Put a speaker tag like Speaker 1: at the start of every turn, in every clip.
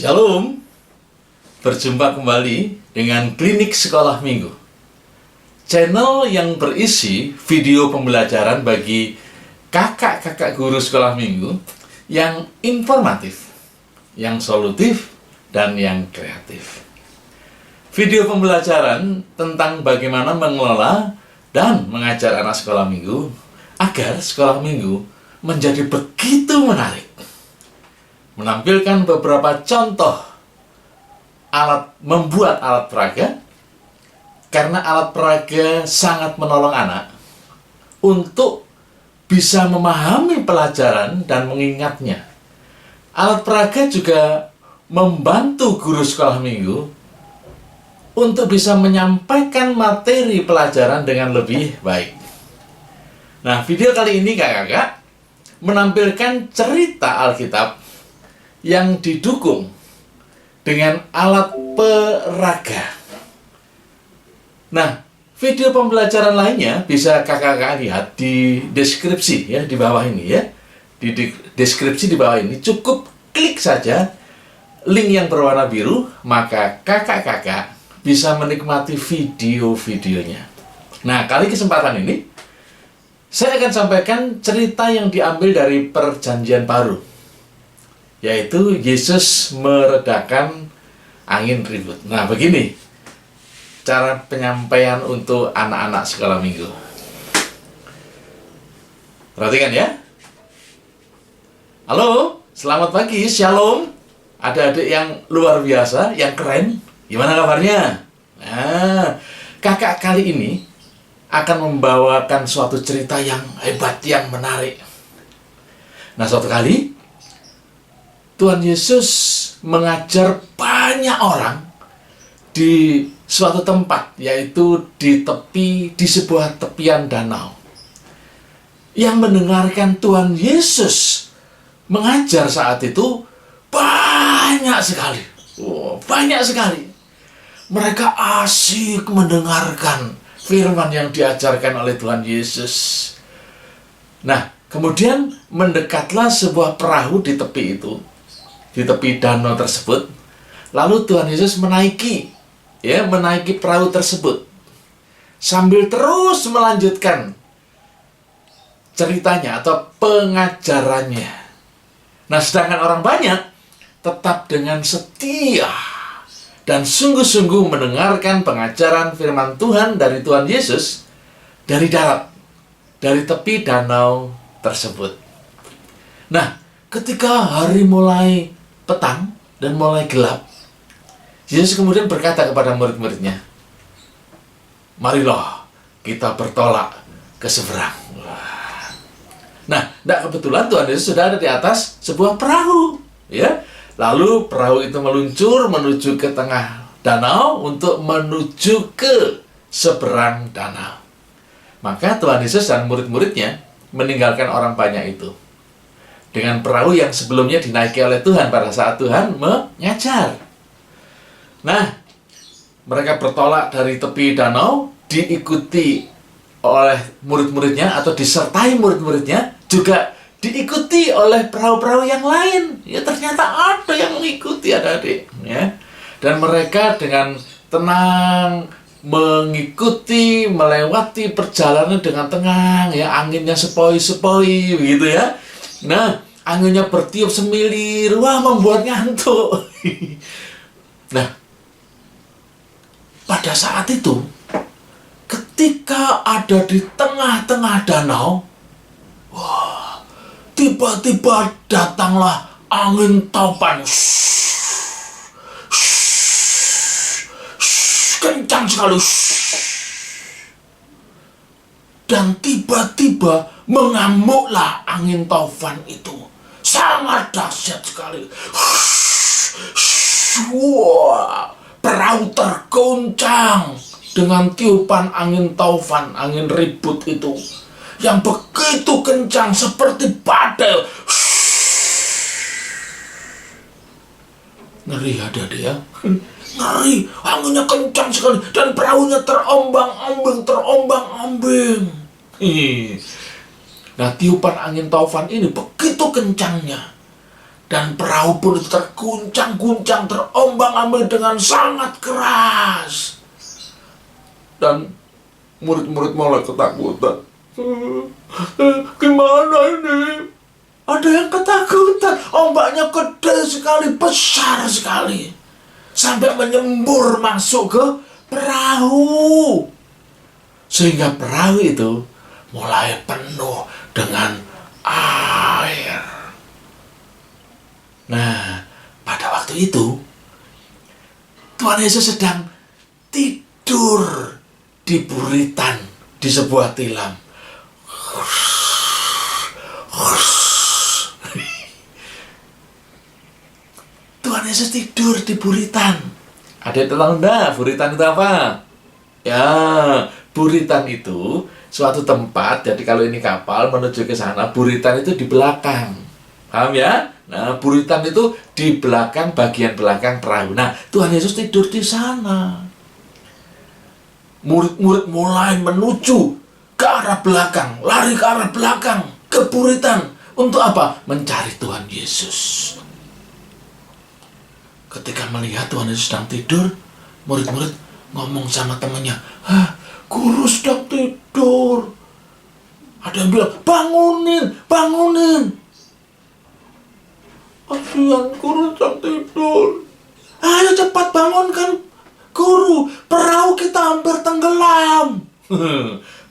Speaker 1: Shalom, berjumpa kembali dengan Klinik Sekolah Minggu, channel yang berisi video pembelajaran bagi kakak-kakak guru sekolah minggu yang informatif, yang solutif, dan yang kreatif. Video pembelajaran tentang bagaimana mengelola dan mengajar anak sekolah minggu agar sekolah minggu menjadi begitu menarik. Menampilkan beberapa contoh membuat alat peraga, karena alat peraga sangat menolong anak untuk bisa memahami pelajaran dan mengingatnya. Alat peraga juga membantu guru sekolah minggu untuk bisa menyampaikan materi pelajaran dengan lebih baik. Nah, video kali ini kakak-kakak menampilkan cerita Alkitab yang didukung dengan alat peraga. Nah, video pembelajaran lainnya bisa kakak-kakak lihat di deskripsi ya, di bawah ini ya. Di deskripsi di bawah ini cukup klik saja link yang berwarna biru, maka kakak-kakak bisa menikmati video-videonya. Nah, kali kesempatan ini saya akan sampaikan cerita yang diambil dari Perjanjian Baru, yaitu Yesus meredakan angin ribut. Nah, begini cara penyampaian untuk anak-anak sekolah minggu. Perhatikan ya. Halo, selamat pagi, shalom. Adik-adik yang luar biasa, yang keren. Gimana kabarnya? Nah, kakak kali ini akan membawakan suatu cerita yang hebat, yang menarik. Nah, suatu kali Tuhan Yesus mengajar banyak orang di suatu tempat, yaitu di sebuah tepian danau. Yang mendengarkan Tuhan Yesus mengajar saat itu banyak sekali. Banyak sekali. Mereka asyik mendengarkan firman yang diajarkan oleh Tuhan Yesus. Nah, kemudian mendekatlah sebuah perahu di tepi itu, di tepi danau tersebut. Lalu Tuhan Yesus menaiki perahu tersebut sambil terus melanjutkan ceritanya atau pengajarannya. Nah, sedangkan orang banyak tetap dengan setia dan sungguh-sungguh mendengarkan pengajaran firman Tuhan dari Tuhan Yesus dari darat, dari tepi danau tersebut. Nah, ketika hari mulai petang dan mulai gelap, Yesus kemudian berkata kepada murid-muridnya, "Marilah kita bertolak ke seberang." Nah, kebetulan Tuhan Yesus sudah ada di atas sebuah perahu, ya. Lalu perahu itu meluncur menuju ke tengah danau untuk menuju ke seberang danau. Maka Tuhan Yesus dan murid-muridnya meninggalkan orang banyak itu dengan perahu yang sebelumnya dinaiki oleh Tuhan pada saat Tuhan mengajar. Nah, mereka bertolak dari tepi danau, diikuti oleh murid-muridnya atau disertai murid-muridnya, juga diikuti oleh perahu-perahu yang lain. Ya, ternyata ada yang mengikuti adik-adik, ya. Dan mereka dengan tenang mengikuti, melewati perjalanan dengan tenang, ya, anginnya sepoi-sepoi begitu ya. Nah, anginnya bertiup semilir, wah, membuat ngantuk. Nah, pada saat itu, ketika ada di tengah-tengah danau, wah, tiba-tiba datanglah angin topan. Kencang sekali. Dan tiba-tiba mengamuklah angin taufan itu. Sangat dahsyat sekali. Wah, perahu tergoncang dengan tiupan angin taufan, angin ribut itu, yang begitu kencang seperti badai. Ngeri ada dia. Ngeri, anginnya kencang sekali dan perahunya terombang-ambing. Nah, tiupan angin taufan ini begitu kencangnya Dan perahu pun itu terguncang-guncang, terombang-ambing dengan sangat keras. Dan murid-murid mulai ketakutan. Gimana ini? Ada yang ketakutan. Ombaknya gede sekali, besar sekali, sampai menyembur masuk ke perahu. Sehingga perahu itu mulai penuh dengan air. Nah, pada waktu itu Tuhan Yesus sedang tidur di buritan di sebuah tilam. Tuhan Yesus tidur di buritan. Ada yang tahu enggak buritan itu apa? Ya, buritan itu suatu tempat. Jadi kalau ini kapal menuju ke sana, buritan itu di belakang. Paham ya? Nah, buritan itu di belakang, bagian belakang perahu. Nah, Tuhan Yesus tidur di sana. Murid-murid mulai menuju ke arah belakang, lari ke arah belakang, ke buritan. Untuk apa? Mencari Tuhan Yesus. Ketika melihat Tuhan Yesus sedang tidur, murid-murid ngomong sama temannya, guru sedang tidur. Ada yang bilang, bangunin, bangunin. Kasihan, guru sedang tidur. Ayo cepat bangunkan guru, perahu kita hampir tenggelam.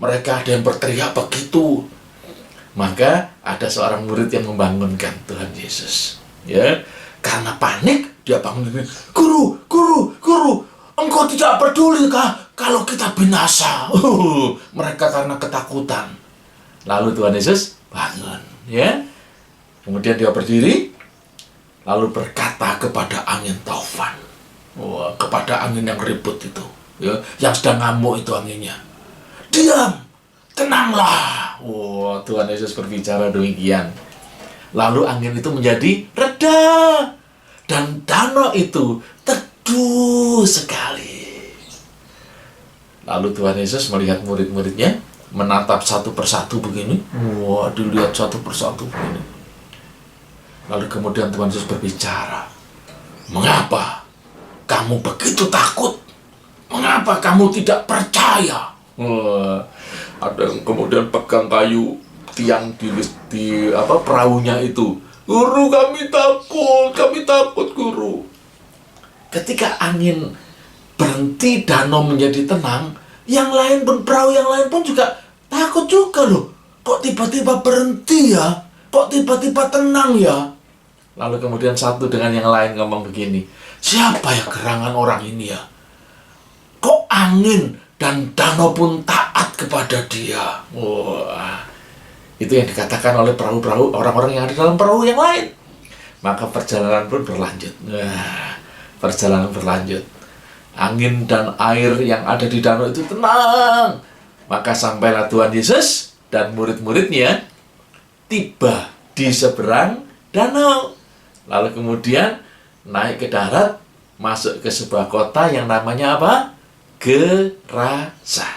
Speaker 1: Mereka ada yang berteriak begitu. Maka ada seorang murid yang membangunkan Tuhan Yesus. Ya, karena panik dia bangunin, guru, guru, guru, engkau tidak peduli kah kalau kita binasa? Mereka karena ketakutan. Lalu Tuhan Yesus bangun, ya. Kemudian dia berdiri, lalu berkata kepada angin taufan, kepada angin yang ribut itu, ya, yang sedang ngamuk itu anginnya, diam, tenanglah. Tuhan Yesus berbicara demikian. Lalu angin itu menjadi reda dan danau itu teduh sekali. Lalu Tuhan Yesus melihat murid-muridnya menatap satu persatu begini. Dilihat satu persatu begini. Lalu kemudian Tuhan Yesus berbicara, mengapa kamu begitu takut? Mengapa kamu tidak percaya? Ada yang kemudian pegang kayu tiang di perahunya itu. Guru, kami takut guru. Ketika angin berhenti, danau menjadi tenang, yang lain pun, perahu yang lain pun juga takut juga loh. Kok tiba-tiba berhenti ya? Kok tiba-tiba tenang ya? Lalu kemudian satu dengan yang lain ngomong begini, siapa ya gerangan orang ini ya? Kok angin dan danau pun taat kepada dia? Itu yang dikatakan oleh perahu-perahu, orang-orang yang ada dalam perahu yang lain. Maka perjalanan pun berlanjut. Perjalanan berlanjut. Angin dan air yang ada di danau itu tenang. Maka sampailah Tuhan Yesus dan murid-muridnya tiba di seberang danau. Lalu kemudian naik ke darat, masuk ke sebuah kota yang namanya apa? Gerasa.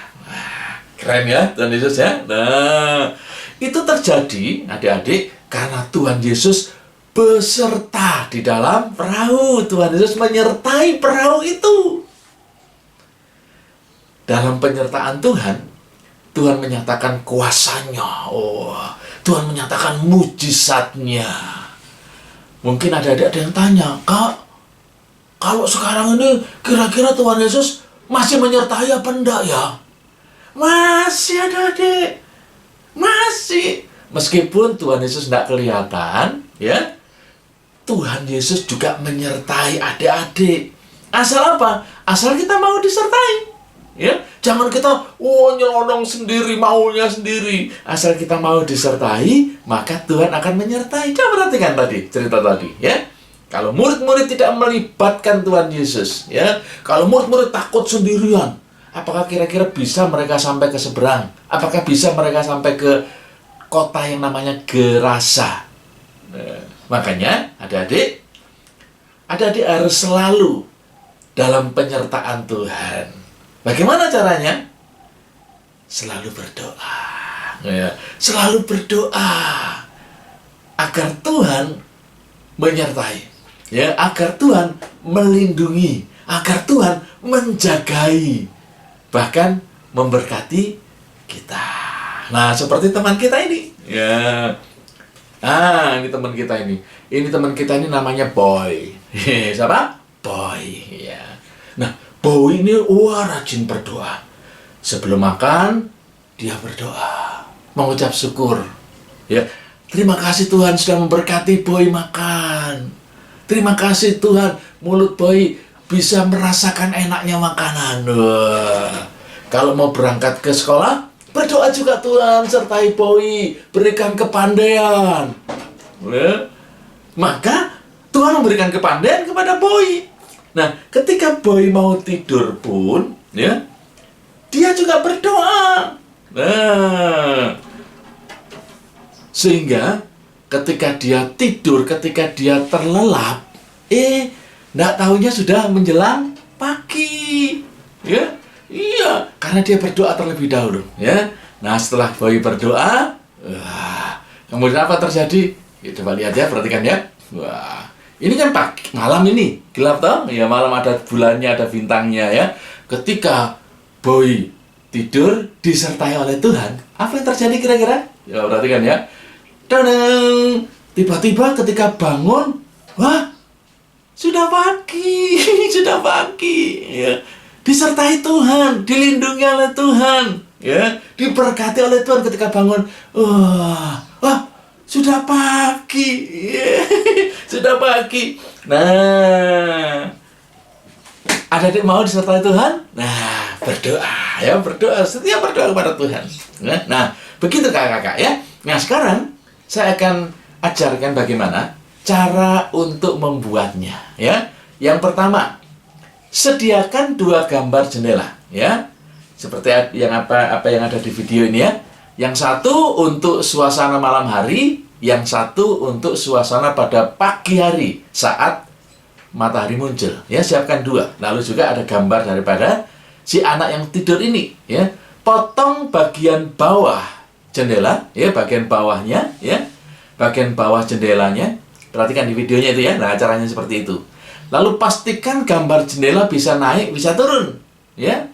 Speaker 1: Keren ya Tuhan Yesus ya. Nah, itu terjadi adik-adik karena Tuhan Yesus beserta di dalam perahu. Tuhan Yesus menyertai perahu itu. Dalam penyertaan Tuhan, Tuhan menyatakan kuasanya. Tuhan menyatakan mujizatnya. Mungkin ada yang tanya, Kak, kalau sekarang ini kira-kira Tuhan Yesus masih menyertai apa enggak ya? Masih adik-adik. Masih. Meskipun Tuhan Yesus tidak kelihatan, ya, Tuhan Yesus juga menyertai adik-adik. Asal apa? Asal kita mau disertai. Ya, jangan kita nyelonong sendiri, maunya sendiri. Asal kita mau disertai, maka Tuhan akan menyertai. Coba perhatikan tadi, cerita tadi, ya. Kalau murid-murid tidak melibatkan Tuhan Yesus, ya, kalau murid-murid takut sendirian, apakah kira-kira bisa mereka sampai ke seberang? Apakah bisa mereka sampai ke kota yang namanya Gerasa? Makanya, adik-adik harus selalu dalam penyertaan Tuhan. Bagaimana caranya? Selalu berdoa, ya. Selalu berdoa agar Tuhan menyertai, ya, agar Tuhan melindungi, agar Tuhan menjagai, bahkan memberkati kita. Nah, seperti teman kita ini, ya. Ini teman kita ini. Ini teman kita ini namanya Boy. Siapa? Boy, ya. Nah, Boy ini rajin berdoa. Sebelum makan, dia berdoa, mengucap syukur. Ya, terima kasih Tuhan sudah memberkati Boy makan. Terima kasih Tuhan, mulut Boy bisa merasakan enaknya makanan. Kalau mau berangkat ke sekolah, berdoa juga Tuhan, sertai Boy, berikan kepandaian. Ya. Maka Tuhan memberikan kepandaian kepada Boy. Nah, ketika Boy mau tidur pun, ya, dia juga berdoa. Nah, sehingga ketika dia tidur, ketika dia terlelap, nggak tahunya sudah menjelang pagi, ya. Iya, karena dia berdoa terlebih dahulu, ya. Nah, setelah Boy berdoa, kemudian apa terjadi? Ya, coba lihat ya, perhatikan ya. Wah, ini kan pagi, malam ini gelap toh? Ya, malam ada bulannya, ada bintangnya ya. Ketika Boy tidur disertai oleh Tuhan, apa yang terjadi kira-kira? Ya, perhatikan ya. Tadang! Tiba-tiba ketika bangun, wah, sudah pagi, sudah pagi, ya. Disertai Tuhan, dilindungi oleh Tuhan, ya, diberkati oleh Tuhan ketika bangun. Wah, sudah pagi, ya. Sudah pagi. Nah, adik-adik mau disertai Tuhan? Nah, berdoa, ya, berdoa, setiap berdoa kepada Tuhan. Nah, begitu kakak-kakak ya. Nah, sekarang saya akan ajarkan bagaimana cara untuk membuatnya, ya. Yang pertama, sediakan 2 gambar jendela, ya. Seperti yang apa yang ada di video ini ya. Yang satu untuk suasana malam hari, yang satu untuk suasana pada pagi hari saat matahari muncul. Ya, siapkan 2. Lalu juga ada gambar daripada si anak yang tidur ini, ya. Potong bagian bawah jendela, ya, bagian bawahnya, ya. Bagian bawah jendelanya. Perhatikan di videonya itu ya. Nah, caranya seperti itu. Lalu pastikan gambar jendela bisa naik, bisa turun, ya.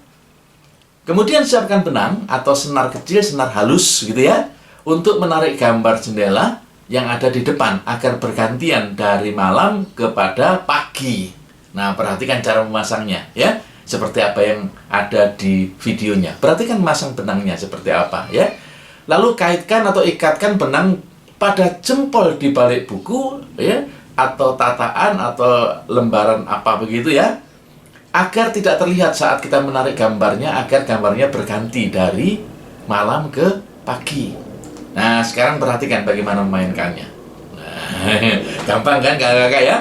Speaker 1: Kemudian siapkan benang atau senar kecil, senar halus gitu ya, untuk menarik gambar jendela yang ada di depan agar bergantian dari malam kepada pagi. Nah, perhatikan cara memasangnya ya, seperti apa yang ada di videonya. Perhatikan masang benangnya seperti apa ya. Lalu kaitkan atau ikatkan benang pada jempol di balik buku ya, atau tataan atau lembaran apa begitu ya, agar tidak terlihat saat kita menarik gambarnya, agar gambarnya berganti dari malam ke pagi. Nah, sekarang perhatikan bagaimana memainkannya. Nah, gampang kan kakak-kakak ya?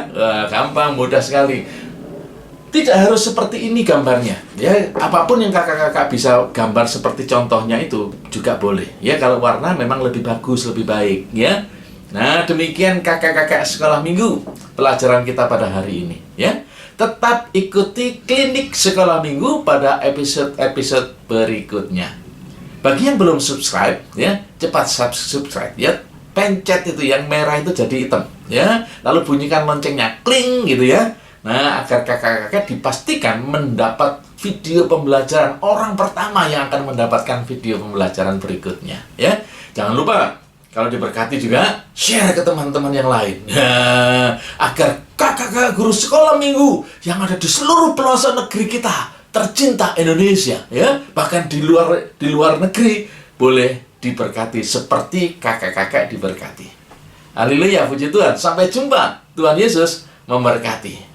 Speaker 1: Gampang, mudah sekali. Tidak harus seperti ini gambarnya ya, apapun yang kakak-kakak bisa gambar seperti contohnya itu juga boleh ya, kalau warna memang lebih bagus, lebih baik ya. Nah, demikian kakak-kakak sekolah minggu pelajaran kita pada hari ini ya. Tetap ikuti klinik sekolah minggu pada episode-episode berikutnya. Bagi yang belum subscribe ya, cepat subscribe ya. Pencet itu yang merah itu jadi hitam ya. Lalu bunyikan loncengnya kling gitu ya. Nah, agar kakak-kakak dipastikan mendapat video pembelajaran orang pertama yang akan mendapatkan video pembelajaran berikutnya ya. Jangan lupa kalau diberkati juga, share ke teman-teman yang lain. Nah, agar kakak-kakak guru sekolah minggu yang ada di seluruh pelosok negeri kita, tercinta Indonesia, ya, bahkan di luar negeri, boleh diberkati seperti kakak-kakak diberkati. Haleluya, puji Tuhan. Sampai jumpa. Tuhan Yesus memberkati.